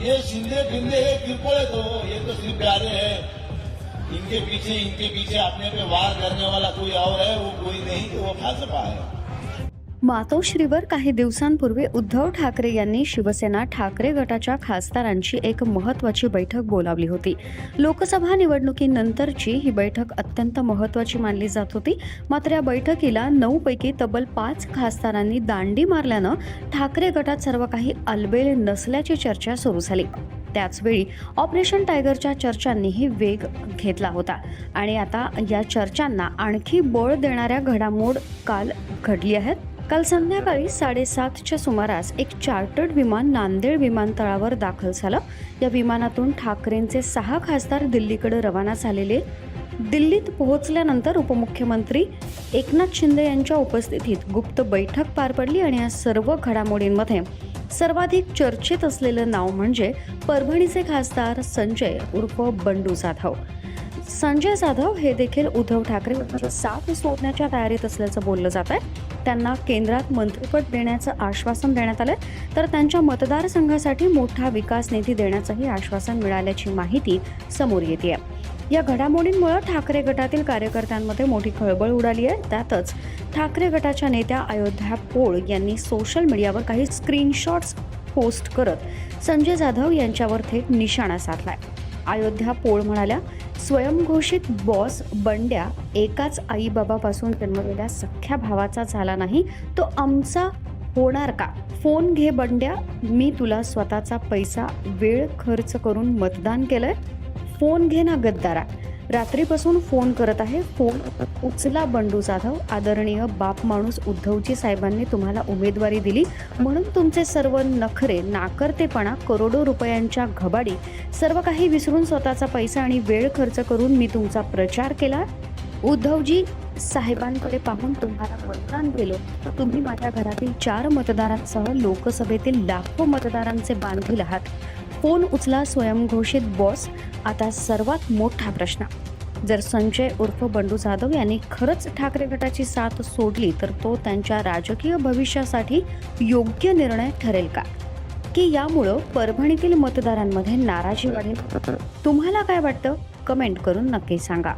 ये शिंदे फिंदे ये किरकोल है, तो ये तो सिर्फ प्यारे है। इनके पीछे अपने पे वार करने वाला कोई और है, वो कोई नहीं, तो वो भाजपा है। मातोश्रीवर काही दिवसांपूर्वी उद्धव ठाकरे यांनी शिवसेना ठाकरे गटाच्या खासदारांची एक महत्त्वाची बैठक बोलावली होती। लोकसभा निवडणुकीनंतरची ही बैठक अत्यंत महत्त्वाची मानली जात होती। मात्र या बैठकीला 9 पैकी तब्बल 5 खासदारांनी दांडी मारल्यानं ठाकरे गटात सर्व काही आलबेल नसल्याची चर्चा सुरू झाली। त्याचवेळी ऑपरेशन टायगरच्या चर्चांनीही वेग घेतला होता आणि आता या चर्चांना आणखी बळ देणाऱ्या घडामोड काल घडली आहेत। काल संध्याकाळी 7:30च्या सुमारास एक चार्टर्ड विमान नांदेड विमानतळावर दाखल झालं। या विमानातून ठाकरेंचे 6 खासदार दिल्लीकडे रवाना झालेले। दिल्लीत पोहोचल्यानंतर उपमुख्यमंत्री एकनाथ शिंदे यांच्या उपस्थितीत गुप्त बैठक पार पडली आणि या सर्व घडामोडींमध्ये सर्वाधिक चर्चेत असलेलं नाव म्हणजे परभणीचे खासदार संजय उर्फ बंडू जाधव। संजय जाधव हे देखील उद्धव ठाकरे यांची साथ सोडण्याच्या तयारीत असल्याचं बोललं जात आहे। त्यांना केंद्रात मंत्रिपद देण्याचं आश्वासन देण्यात आलं, तर त्यांच्या मतदारसंघासाठी मोठा विकास निधी देण्याचंही आश्वासन मिळाल्याची माहिती समोर येते। या घडामोडींमुळे ठाकरे गटातील कार्यकर्त्यांमध्ये मोठी खळबळ उडाली आहे। त्यातच ठाकरे गटाच्या नेत्या अयोध्या पोळ यांनी सोशल मीडियावर काही स्क्रीनशॉट्स पोस्ट करत संजय जाधव यांच्यावर थेट निशाणा साधलाय। अयोध्या पोळ म्हणाल्या, स्वयंघोषित बॉस बंड्या एकाच आई बाबापासून जन्मलेल्या सख्ख्या भावाचा झाला नाही, तो आमचा होणार का? फोन घे बंड्या, मी तुला स्वतःचा पैसा वेळ खर्च करून मतदान केलंय, फोन घे ना गद्दारा, रात्रीपासून फोन करत आहे, फोन उचला बंडू जाधव। आदरणीय बाप माणूस उद्धवजी साहेबांनी तुम्हाला उमेदवारी दिली म्हणून तुमचे सर्व नखरे, नाकर्तेपणा, करोडो रुपयांच्या घबाडी सर्व काही विसरून स्वतःचा पैसा आणि वेळ खर्च करून मी तुमचा प्रचार केला। उद्धवजी साहेबांकडे पाहून तुम्हाला मतदान केलं। तुम्ही माझ्या घरातील 4 मतदारांसह लोकसभेतील लाखो मतदारांचे बांधील आहात। फोन उचला स्वयंघोषित बॉस। आता सर्वात मोठा प्रश्न, जर संजय उर्फ बंडू जाधव यांनी खरंच ठाकरे गटाची साथ सोडली तर तो त्यांच्या राजकीय भविष्यासाठी योग्य निर्णय ठरेल का, की यामुळं परभणीतील मतदारांमध्ये नाराजी वाढेल? तुम्हाला काय वाटतं? कमेंट करून नक्की सांगा।